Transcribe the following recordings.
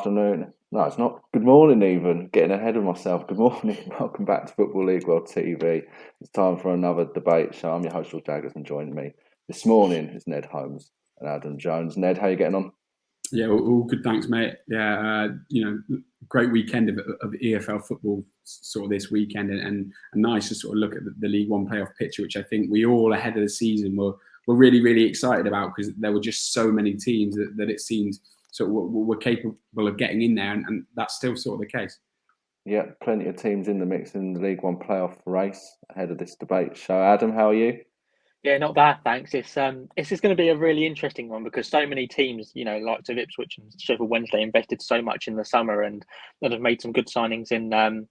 afternoon. No, it's not. Good morning, even. Getting ahead of myself. Good morning. Welcome back to Football League World TV. It's time for another debate show. I'm your host, George Dagless, and joining me this morning is Ned Holmes and Adam Jones. Ned, how are you getting on? Yeah, all good, thanks, mate. Yeah, great weekend of EFL football sort of this weekend, and nice to sort of look at the League One playoff picture, which I think we all ahead of the season were really, really excited about, because there were just so many teams that it seemed sort of were capable of getting in there, and that's still sort of the case. Yeah, plenty of teams in the mix in the League One playoff race ahead of this debate show. Adam, how are you? Yeah, not bad, thanks. It's just going to be a really interesting one because so many teams, like of Ipswich and Sheffield Wednesday, invested so much in the summer and have made some good signings in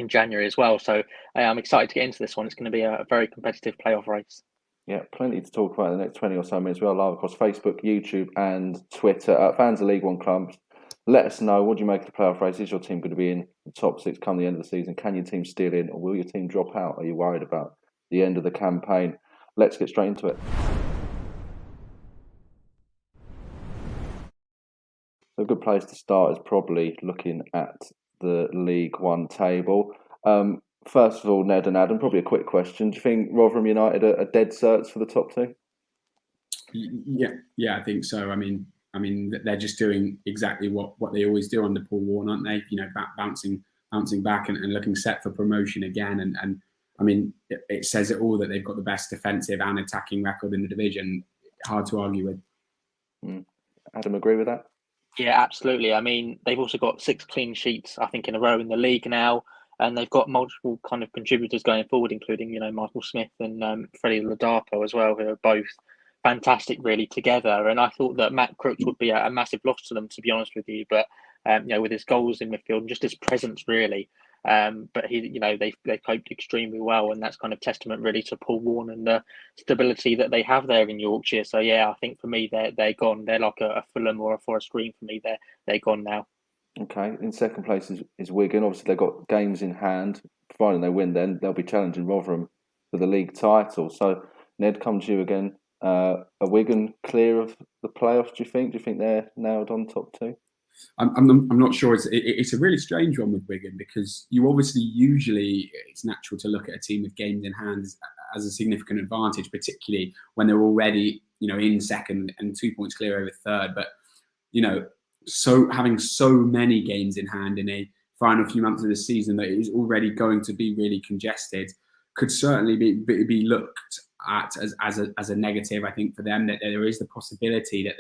January as well. So I'm excited to get into this one. It's going to be a very competitive playoff race. Yeah, plenty to talk about in the next 20 or so minutes. We're live across Facebook, YouTube, and Twitter. Fans of League One clubs, let us know, what do you make of the playoff race? Is your team going to be in the top six come the end of the season? Can your team steal in, or will your team drop out? Are you worried about the end of the campaign? Let's get straight into it. So a good place to start is probably looking at the League One table. First of all, Ned and Adam, probably a quick question. Do you think Rotherham United are dead certs for the top two? Yeah, I think so. I mean, they're just doing exactly what they always do under Paul Warne, aren't they? Bouncing back and looking set for promotion again. And I mean, it says it all that they've got the best defensive and attacking record in the division. Hard to argue with. Adam, agree with that? Yeah, absolutely. I mean, they've also got 6 clean sheets, I think, in a row in the league now. And they've got multiple kind of contributors going forward, including, Michael Smith and Freddie Ladapo as well, who are both fantastic, really, together. And I thought that Matt Crooks would be a massive loss to them, to be honest with you. But, with his goals in midfield and just his presence, really. But they coped extremely well, and that's kind of testament really to Paul Warne and the stability that they have there in Yorkshire. So yeah, I think for me they're gone. They're like a Fulham or a Forest Green for me. They're gone now. Okay. In second place is Wigan. Obviously they've got games in hand. Providing they win, then they'll be challenging Rotherham for the league title. So Ned, come to you again. Are Wigan clear of the playoffs? Do you think? Do you think they're nailed on top two? I'm not sure. It's a really strange one with Wigan, because you obviously usually it's natural to look at a team with games in hand as a significant advantage, particularly when they're already in second and 2 points clear over third. But so having so many games in hand in a final few months of the season that is already going to be really congested could certainly be looked at as a negative. I think for them that there is the possibility that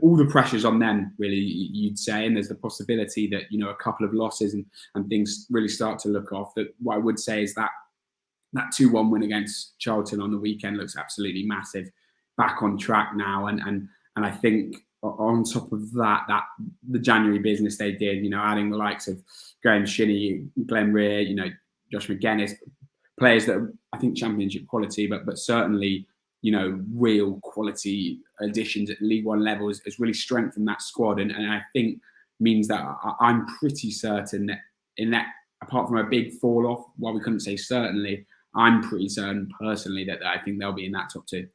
all the pressure's on them, really, you'd say, and there's the possibility that a couple of losses and things really start to look off. That what I would say is that 2-1 win against Charlton on the weekend looks absolutely massive, back on track now, and I think on top of that the January business they did, adding the likes of Graham Shinney, Glenn Rear, Josh McGuinness, players that are, I think, championship quality, but certainly real quality additions at League One level has really strengthened that squad, and I think means that I'm pretty certain that in that, apart from a big fall off, while we couldn't say certainly, I'm pretty certain personally that I think they'll be in that top two.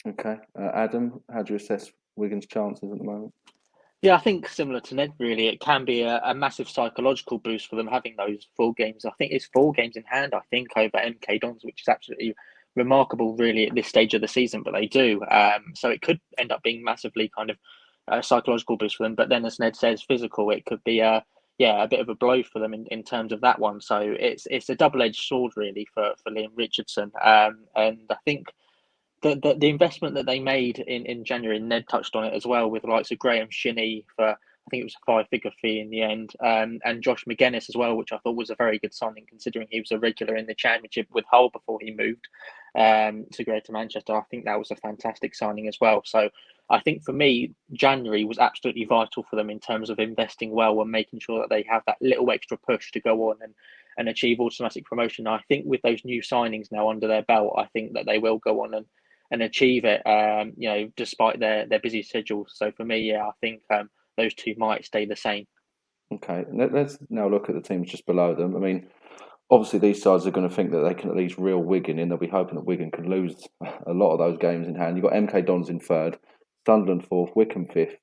Okay, Adam, how do you assess Wigan's chances at the moment? Yeah, I think similar to Ned, really, it can be a massive psychological boost for them having those 4 games. I think it's 4 games in hand, I think, over MK Dons, which is absolutely remarkable, really, at this stage of the season, but they do. So it could end up being massively kind of a psychological boost for them. But then, as Ned says, physical, it could be a bit of a blow for them in terms of that one. So it's a double-edged sword, really, for Liam Richardson. And I think the investment that they made in January, and Ned touched on it as well, with the likes of Graham Shinney for, I think it was a 5-figure fee in the end, and Josh McGuinness as well, which I thought was a very good signing considering he was a regular in the Championship with Hull before he moved to Greater Manchester. I think that was a fantastic signing as well. So I think for me, January was absolutely vital for them in terms of investing well and making sure that they have that little extra push to go on and achieve automatic promotion. I think with those new signings now under their belt, I think that they will go on and achieve it, despite their busy schedule. So for me, I think those two might stay the same. Okay, let's now look at the teams just below them. I mean, obviously these sides are going to think that they can at least reel Wigan in. They'll be hoping that Wigan can lose a lot of those games in hand. You've got MK Dons in third, Sunderland fourth, Wycombe fifth,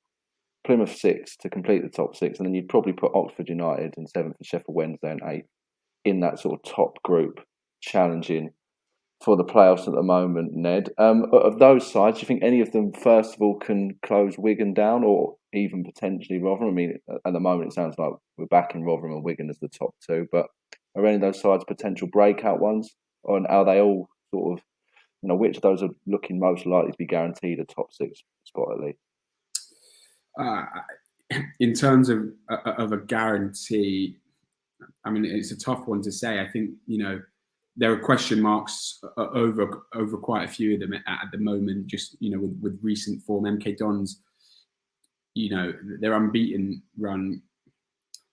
Plymouth 6 to complete the top 6, and then you'd probably put Oxford United in 7th and Sheffield Wednesday in 8th in that sort of top group, challenging for the playoffs at the moment, Ned. Of those sides, do you think any of them, first of all, can close Wigan down, or even potentially Rotherham? I mean, at the moment, it sounds like we're backing Rotherham and Wigan as the top two, but are any of those sides potential breakout ones? Or are they all sort of, which of those are looking most likely to be guaranteed a top 6 spot at least? In terms of a guarantee, I mean, it's a tough one to say. I think, there are question marks over quite a few of them at the moment, just, with recent form. MK Dons, their unbeaten run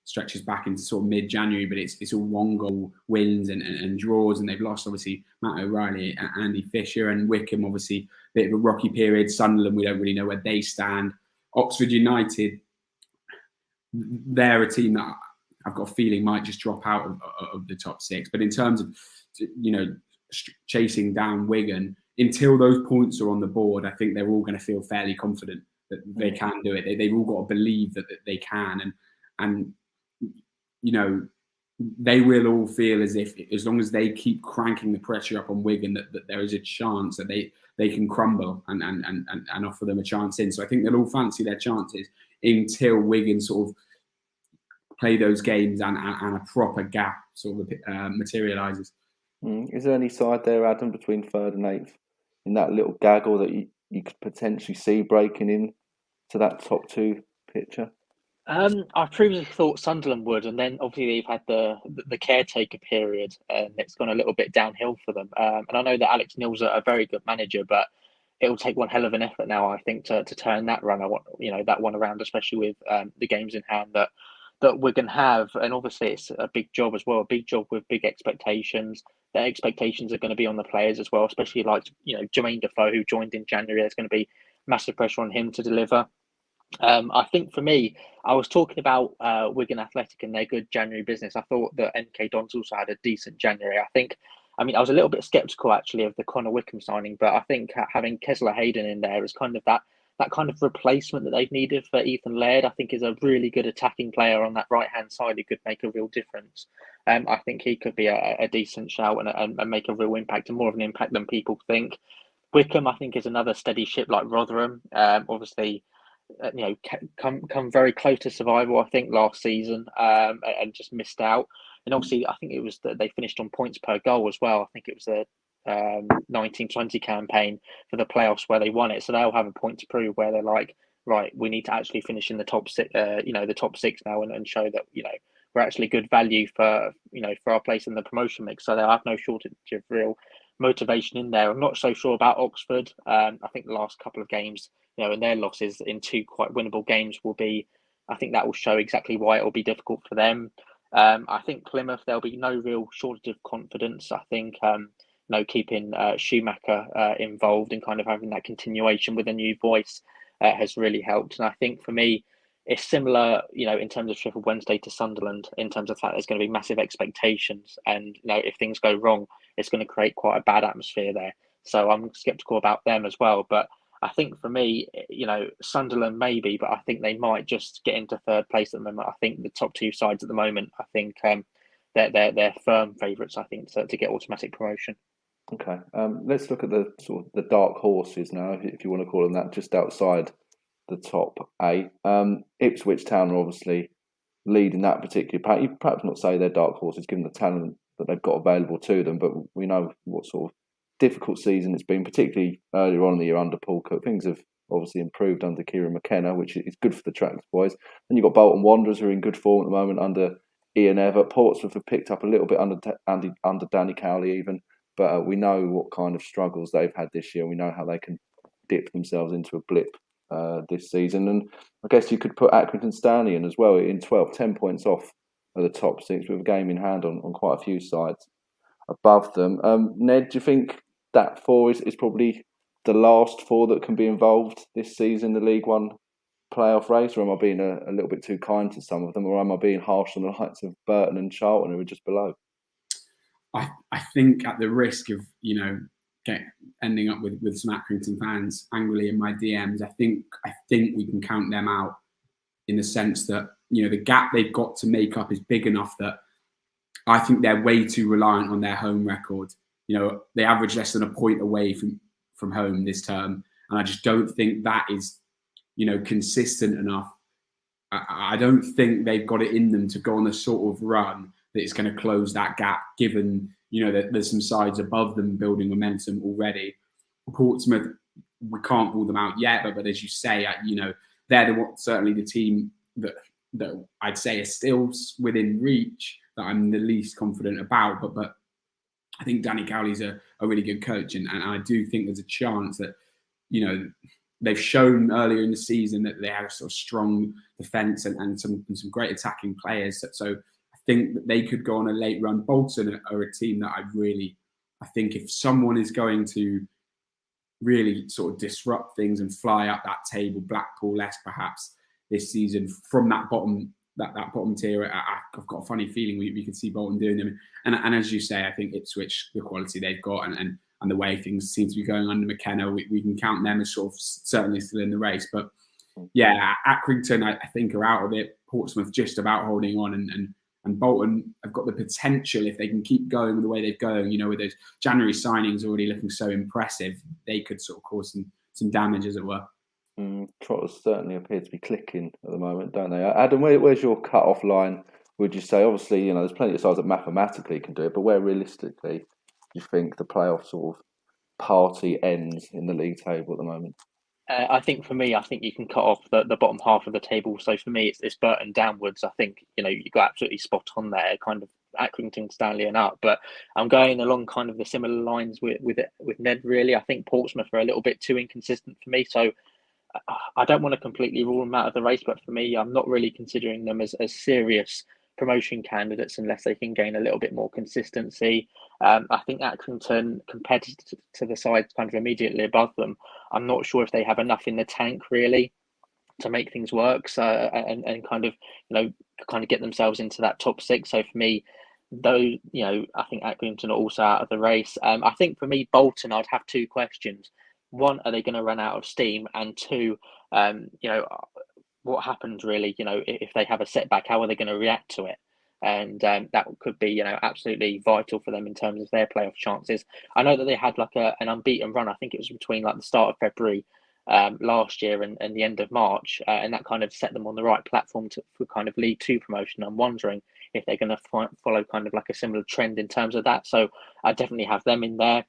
stretches back into sort of mid-January, but it's all one-goal wins and draws, and they've lost, obviously, Matt O'Reilly and Andy Fisher, and Wickham, obviously, a bit of a rocky period. Sunderland, we don't really know where they stand. Oxford United, they're a team that I've got a feeling might just drop out of the top 6. But in terms of, chasing down Wigan, until those points are on the board, I think they're all going to feel fairly confident that they can do it. They've all got to believe that they can. And they will all feel as if, as long as they keep cranking the pressure up on Wigan, that there is a chance that they can crumble and offer them a chance in. So I think they'll all fancy their chances until Wigan sort of play those games and a proper gap sort of materialises. Is there any side there, Adam, between 3rd and 8th in that little gaggle that you could potentially see breaking in to that top 2 picture? I previously thought Sunderland would, and then obviously they've had the caretaker period, and it's gone a little bit downhill for them. And I know that Alex Neil's a very good manager, but it will take one hell of an effort now, I think, to turn that run, that one around, especially with the games in hand that Wigan have. And obviously it's a big job as well, a big job with big expectations. The expectations are going to be on the players as well, especially like, Jermaine Defoe, who joined in January. There's going to be massive pressure on him to deliver. I think for me, I was talking about Wigan Athletic and their good January business. I thought that MK Dons also had a decent January. I was a little bit sceptical actually of the Connor Wickham signing, but I think having Kessler Hayden in there is kind of that kind of replacement that they've needed for Ethan Laird. I think is a really good attacking player on that right-hand side who could make a real difference. I think he could be a decent shout and make a real impact, and more of an impact than people think. Wickham, I think, is another steady ship like Rotherham. Obviously, come very close to survival, I think, last season, and just missed out. And obviously, I think it was that they finished on points per goal as well. I think it was the 19-20 campaign for the playoffs where they won it. So they'll have a point to prove where they're like, right, we need to actually finish in the top 6, the top 6 now, and show that we're actually good value for our place in the promotion mix. So they'll have no shortage of real motivation in there. I'm not so sure about Oxford. I think the last couple of games, and their losses in 2 quite winnable games I think that will show exactly why it will be difficult for them. I think Plymouth, there'll be no real shortage of confidence. I think, keeping Schumacher involved and kind of having that continuation with a new voice has really helped. And I think for me, it's similar, in terms of Sheffield Wednesday to Sunderland, in terms of the fact there's going to be massive expectations. And, if things go wrong, it's going to create quite a bad atmosphere there. So I'm sceptical about them as well. But I think for me, Sunderland maybe, but I think they might just get into 3rd place at the moment. I think the top 2 sides at the moment, I think they're firm favourites, I think, to get automatic promotion. Okay, let's look at the sort of the dark horses now, if you want to call them that, just outside the top 8. Ipswich Town are obviously leading that particular pack. You perhaps not say they're dark horses given the talent that they've got available to them, but we know what sort of difficult season it's been, particularly earlier on in the year under Paul Cook. Things have obviously improved under Kieran McKenna, which is good for the Tractors boys. Then you've got Bolton Wanderers, who are in good form at the moment under Ian Evatt. Portsmouth have picked up a little bit under Danny Cowley even, but we know what kind of struggles they've had this year. We know how they can dip themselves into a blip this season. And I guess you could put Accrington Stanley in as well in 12th, 10 points off of the top 6 with a game in hand on quite a few sides above them. Ned, do you think that 4 is probably the last 4 that can be involved this season in the League One playoff race, or am I being a little bit too kind to some of them, or am I being harsh on the likes of Burton and Charlton who are just below? I think at the risk of ending up with some Accrington fans angrily in my DMs, I think we can count them out in the sense that, you know, the gap they've got to make up is big enough that I think they're way too reliant on their home record. You know, they average less than a point away from home this term, and I just don't think that is, you know, consistent enough. I don't think they've got it in them to go on a sort of run that is going to close that gap, given, you know, that there's some sides above them building momentum already. Portsmouth, we can't rule them out yet, but as you say, you know, they're certainly the team that I'd say is still within reach, that I'm the least confident about. But I think Danny Cowley's a really good coach, and I do think there's a chance that, you know, they've shown earlier in the season that they have a sort of strong defence and some great attacking players. So I think that they could go on a late run. Bolton are a team that I think if someone is going to really sort of disrupt things and fly up that table, Blackpool-esque perhaps this season from that bottom tier, I've got a funny feeling we could see Bolton doing them. And as you say, I think Ipswich, the quality they've got and the way things seem to be going under McKenna, we can count them as sort of certainly still in the race. But yeah, Accrington, I think, are out of it. Portsmouth just about holding on, and Bolton have got the potential, if they can keep going the way they're going, you know, with those January signings already looking so impressive, they could sort of cause some damage, as it were. Trotters certainly appear to be clicking at the moment, don't they? Adam, where's your cut-off line, would you say? Obviously, you know, there's plenty of sides that mathematically can do it, but where realistically do you think the playoff sort of party ends in the league table at the moment? I think for me, I think you can cut off the bottom half of the table. So for me, it's Burton downwards. I think, you know, you got absolutely spot on there, kind of Accrington, Stanley and up. But I'm going along kind of the similar lines with Ned, really. I think Portsmouth are a little bit too inconsistent for me. So I don't want to completely rule them out of the race, but for me, I'm not really considering them as serious promotion candidates unless they can gain a little bit more consistency. I think Accrington, compared to the sides kind of immediately above them, I'm not sure if they have enough in the tank really to make things work. So and kind of, you know, kind of get themselves into that top six. So for me, though, you know, I think Accrington are also out of the race. I think for me, Bolton, I'd have two questions. One, are they going to run out of steam? And two, you know, what happens really, you know, if they have a setback, how are they going to react to it? And that could be, you know, absolutely vital for them in terms of their playoff chances. I know that they had like an unbeaten run. I think it was between like the start of February last year and the end of March. And that kind of set them on the right platform for kind of League Two promotion. I'm wondering if they're going to follow kind of like a similar trend in terms of that. So I definitely have them in there.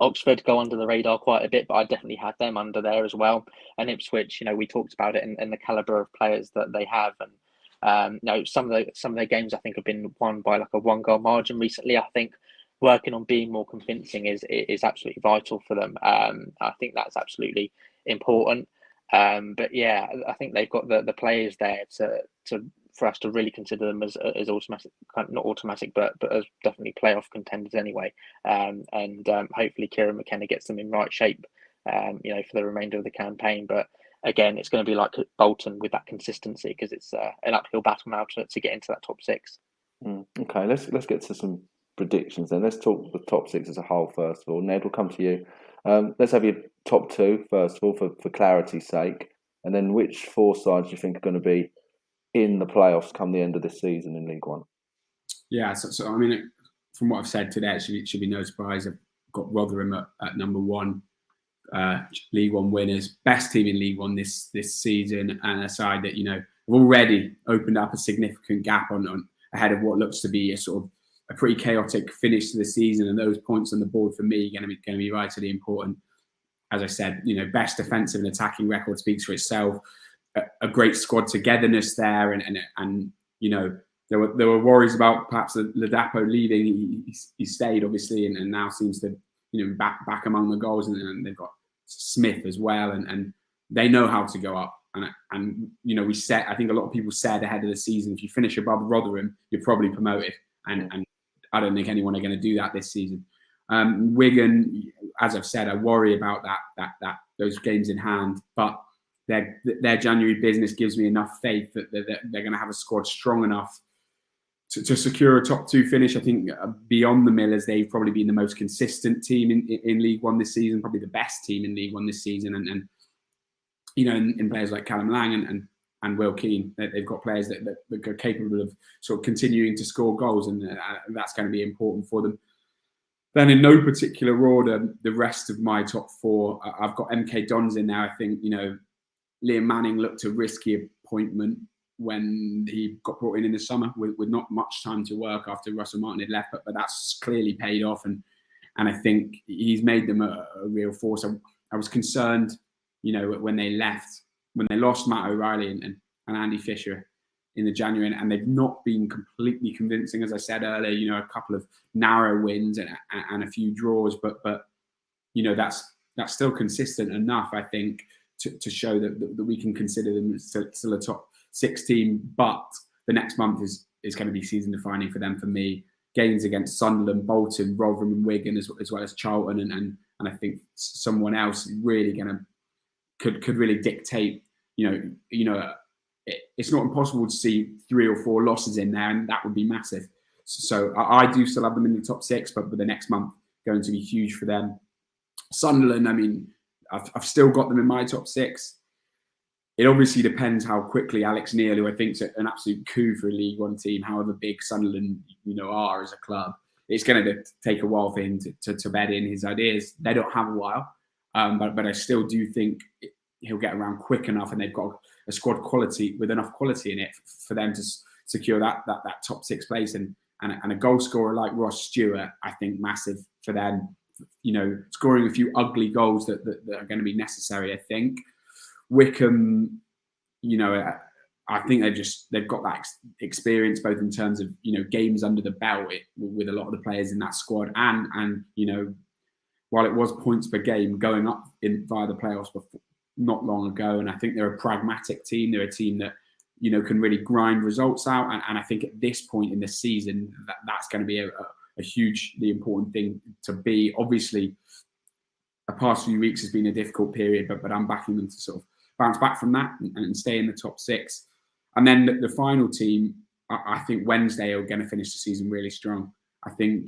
Oxford go under the radar quite a bit, but I definitely had them under there as well. And Ipswich, you know, we talked about it and the caliber of players that they have, and you know, some of their games I think have been won by like a 1-goal margin recently. I think working on being more convincing is absolutely vital for them. I think that's absolutely important. But yeah, I think they've got the players there to for us to really consider them as automatic, not automatic, but as definitely playoff contenders anyway. And hopefully Kieran McKenna gets them in right shape, you know, for the remainder of the campaign. But again, it's going to be like Bolton with that consistency, because it's an uphill battle now to get into that top six. Okay, let's get to some predictions then. Let's talk the top six as a whole first of all. Ned, we'll come to you. Let's have your top two first of all for clarity's sake, and then which four sides do you think are going to be in the playoffs come the end of this season in League One? Yeah, so I mean, from what I've said today, it should be no surprise. I've got Rotherham at number one, League One winners, best team in League One this season, and a side that, you know, have already opened up a significant gap on ahead of what looks to be a sort of a pretty chaotic finish to the season. And those points on the board for me are going to be vitally important. As I said, you know, best defensive and attacking record speaks for itself. A great squad togetherness there, and you know, there were worries about perhaps Ladapo leaving. He stayed obviously, and now seems to, you know, back among the goals, and they've got Smith as well, and they know how to go up. And you know, I think a lot of people said ahead of the season, if you finish above Rotherham, you're probably promoted, and I don't think anyone are going to do that this season. Wigan, as I've said, I worry about that those games in hand, but their January business gives me enough faith that they're going to have a squad strong enough to secure a top two finish. I think beyond the Millers, they've probably been the most consistent team in League One this season, probably the best team in League One this season, and you know, in players like Callum Lang and Will Keane. They've got players that are capable of sort of continuing to score goals, and that's going to be important for them. Then in no particular order, the rest of my top four, I've got MK Dons in there. I think, Liam Manning looked a risky appointment when he got brought in the summer with not much time to work after Russell Martin had left, but that's clearly paid off. And I think he's made them a real force. I was concerned, when they lost Matt O'Reilly and Andy Fisher in the January, and they've not been completely convincing, as I said earlier, a couple of narrow wins and a few draws, but that's still consistent enough, I think, to show that we can consider them still a top 6 team. But the next month is going to be season defining for them, for me. Games against Sunderland, Bolton, Rotherham and Wigan, as well as Charlton, and I think someone else really could really dictate, it's not impossible to see 3 or 4 losses in there, and that would be massive. So I do still have them in the top 6, but the next month going to be huge for them. Sunderland, I mean, I've still got them in my top 6. It obviously depends how quickly Alex Neil, who I think is an absolute coup for a League One team, however big Sunderland, are as a club, it's going to take a while for him to bed in his ideas. They don't have a while, but I still do think he'll get around quick enough, and they've got a squad quality with enough quality in it for them to secure that top 6 place, and a goal scorer like Ross Stewart, I think, massive for them. Scoring a few ugly goals that are going to be necessary. I think Wickham, I think they've got that experience, both in terms of games under the belt with a lot of the players in that squad, and while it was points per game going up via the playoffs before, not long ago, and I think they're a pragmatic team. They're a team that can really grind results out, and I think at this point in the season that's going to be a hugely important thing to be. Obviously, the past few weeks has been a difficult period, but I'm backing them to sort of bounce back from that and stay in the top 6. And then the final team, I think Wednesday are going to finish the season really strong. I think,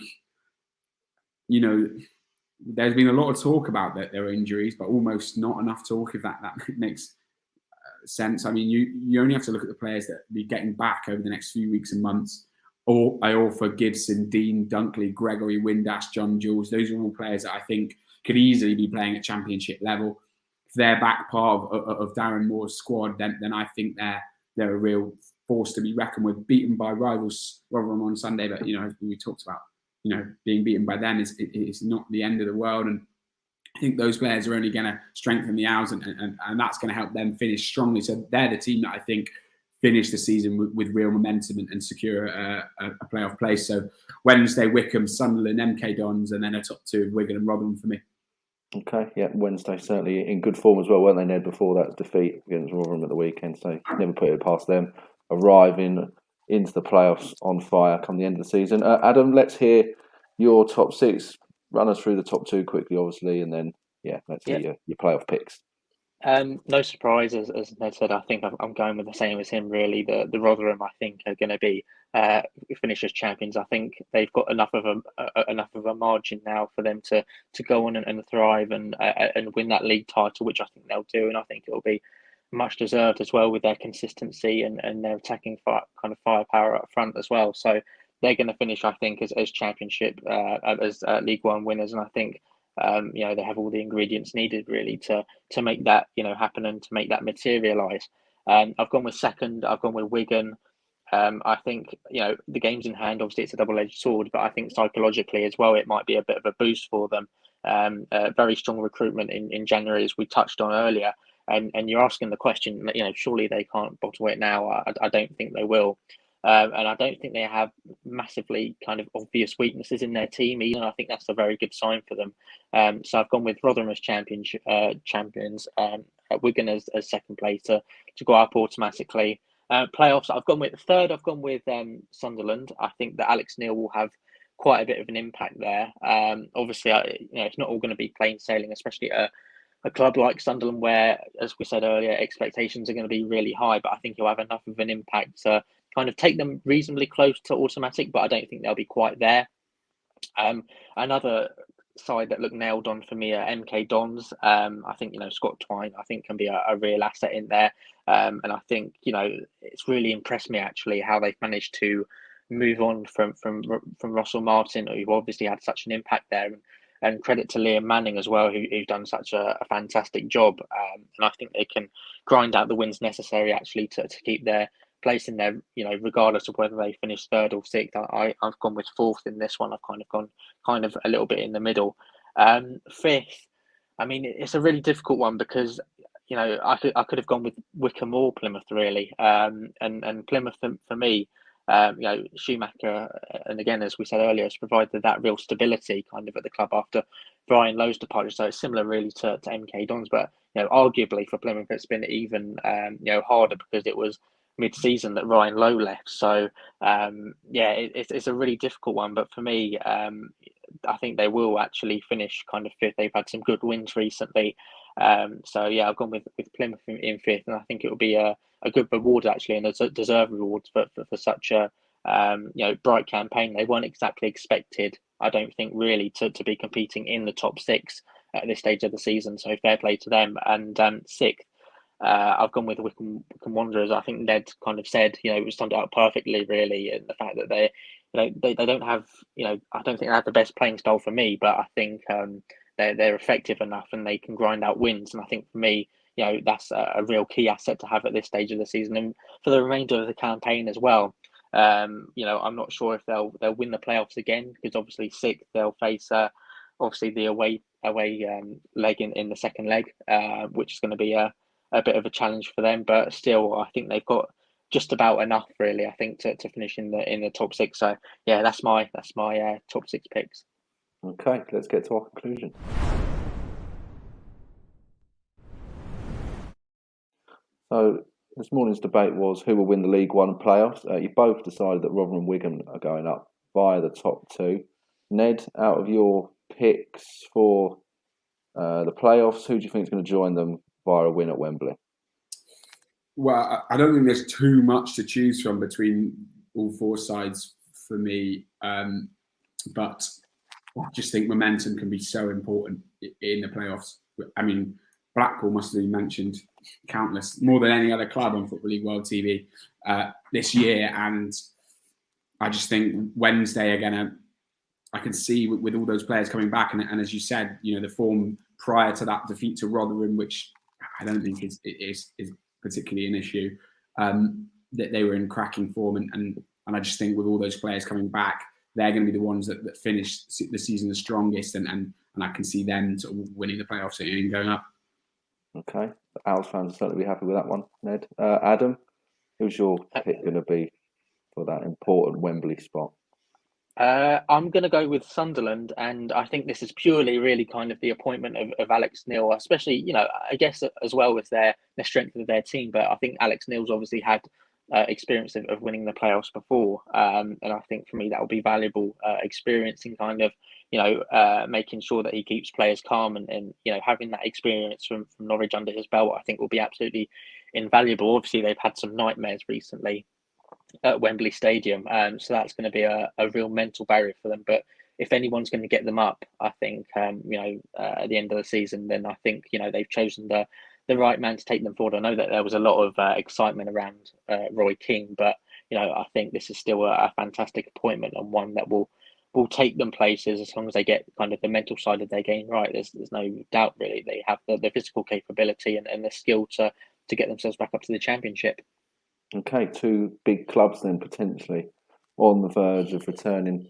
there's been a lot of talk about their injuries, but almost not enough talk, if that makes sense. I mean, you only have to look at the players that be getting back over the next few weeks and months. Iorfa, Gibson, Dean, Dunkley, Gregory, Windass, John Jules. Those are all players that I think could easily be playing at championship level. If they're back part of Darren Moore's squad, then I think they're a real force to be reckoned with. Beaten by rivals Rotherham on Sunday, but as we talked about, being beaten by them is not the end of the world. And I think those players are only going to strengthen the Owls, and that's going to help them finish strongly. So they're the team that I think finish the season with real momentum and secure a playoff place. So Wednesday, Wickham, Sunderland, MK Dons, and then a top 2 of Wigan and Rotherham for me. Okay, yeah, Wednesday certainly in good form as well, weren't they, Ned, before that defeat against Rotherham at the weekend? So never put it past them, arriving into the playoffs on fire come the end of the season. Adam, let's hear your top 6. Run us through the top 2 quickly, obviously, and then let's hear your playoff picks. No surprise, as Ned said. I think I'm going with the same as him. Really, the Rotherham, I think, are going to be finish as champions. I think they've got enough of a margin now for them to go on and thrive and win that league title, which I think they'll do, and I think it'll be much deserved as well with their consistency and their attacking kind of firepower up front as well. So they're going to finish, I think, as championship, as League One winners, and I think. They have all the ingredients needed really to make that happen and to make that materialise. I've gone with second. I've gone with Wigan. I think the game's in hand. Obviously, it's a double-edged sword, but I think psychologically as well, it might be a bit of a boost for them. Very strong recruitment in January, as we touched on earlier. And you're asking the question, surely they can't bottle it now. I don't think they will. And I don't think they have massively kind of obvious weaknesses in their team either. I think that's a very good sign for them. So I've gone with Rotherham as champions, Wigan as second place to go up automatically. Playoffs, I've gone with third. I've gone with Sunderland. I think that Alex Neil will have quite a bit of an impact there. Obviously, it's not all going to be plain sailing, especially a club like Sunderland, where, as we said earlier, expectations are going to be really high. But I think he'll have enough of an impact to kind of take them reasonably close to automatic, but I don't think they'll be quite there. Another side that look nailed on for me are MK Dons. I think Scott Twine can be a real asset in there, and I think it's really impressed me actually how they've managed to move on from Russell Martin, who obviously had such an impact there, and credit to Liam Manning as well, who's done such a fantastic job. And I think they can grind out the wins necessary actually to keep their place in there, regardless of whether they finish third or sixth. I've gone with fourth in this one. I've gone a little bit in the middle. Fifth, I mean, it's a really difficult one because I could have gone with Wycombe or Plymouth really, and Plymouth for me. Schumacher, and again, as we said earlier, has provided that real stability kind of at the club after Brian Lowe's departure. So it's similar really to MK Dons, but arguably for Plymouth, it's been even harder because it was mid-season that Ryan Lowe left. So it's a really difficult one. But for me, I think they will actually finish kind of fifth. They've had some good wins recently. I've gone with Plymouth in fifth, and I think it will be a good reward actually, and a deserved reward for such a bright campaign. They weren't exactly expected, I don't think, really to be competing in the top six at this stage of the season. So fair play to them. And sixth, I've gone with Wycombe Wanderers. I think Ned kind of said, it summed it up perfectly, really, and the fact that they don't have, I don't think they have the best playing style for me, but I think they're effective enough and they can grind out wins. And I think for me, that's a real key asset to have at this stage of the season and for the remainder of the campaign as well. I'm not sure if they'll win the playoffs again because obviously sixth they'll face obviously the away leg in the second leg, which is going to be a bit of a challenge for them. But still, I think they've got just about enough, really. I think to finish in the top six. So yeah, that's my top six picks. Okay, let's get to our conclusion. So this morning's debate was who will win the League One playoffs. You both decided that Rotherham and Wigan are going up via the top two. Ned, out of your picks for the playoffs, who do you think is going to join them via a win at Wembley? Well, I don't think there's too much to choose from between all four sides for me. But I just think momentum can be so important in the playoffs. I mean, Blackpool must have been mentioned more than any other club on Football League World TV this year. And I just think Wednesday again, I can see with all those players coming back. And as you said, the form prior to that defeat to Rotherham, which I don't think is particularly an issue, that they were in cracking form. And I just think with all those players coming back, they're going to be the ones that finish the season the strongest. And I can see them sort of winning the playoffs and going up. Okay. Owls fans will certainly be happy with that one, Ned. Adam, who's your pick going to be for that important Wembley spot? I'm going to go with Sunderland, and I think this is purely really kind of the appointment of Alex Neil, especially, I guess as well with their strength of their team. But I think Alex Neil's obviously had experience of winning the playoffs before. And I think for me, that will be valuable experience in kind of, making sure that he keeps players calm and having that experience from Norwich under his belt, I think will be absolutely invaluable. Obviously, they've had some nightmares recently at Wembley Stadium. So that's going to be a real mental barrier for them. But if anyone's going to get them up, I think, at the end of the season, then I think, they've chosen the right man to take them forward. I know that there was a lot of excitement around Roy Keane, but, I think this is still a fantastic appointment and one that will take them places as long as they get kind of the mental side of their game right. There's no doubt, really. They have the physical capability and the skill to get themselves back up to the Championship. Okay, two big clubs then potentially on the verge of returning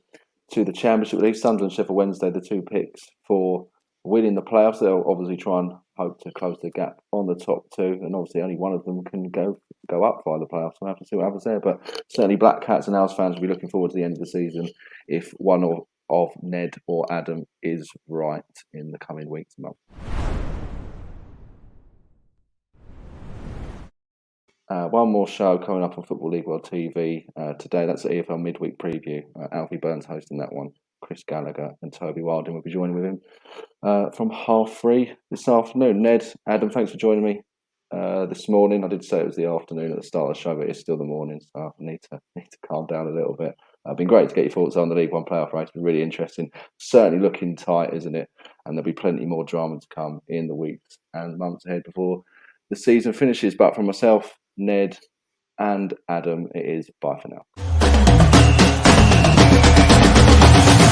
to the Championship League. Sunderland, Sheffield Wednesday, the two picks for winning the playoffs. They'll obviously try and hope to close the gap on the top two, and obviously only one of them can go up via the playoffs. We'll have to see what happens there. But certainly Black Cats and Owls fans will be looking forward to the end of the season if one of Ned or Adam is right in the coming weeks and months. One more show coming up on Football League World TV today. That's the EFL midweek preview. Alfie Burns hosting that one. Chris Gallagher and Toby Wilding will be joining with him from 3:30 this afternoon. Ned, Adam, thanks for joining me this morning. I did say it was the afternoon at the start of the show, but it's still the morning, so I need to calm down a little bit. Been great to get your thoughts on the League One playoff race. Been really interesting. Certainly looking tight, isn't it? And there'll be plenty more drama to come in the weeks and months ahead before the season finishes. But from myself, Ned, and Adam, it is bye for now.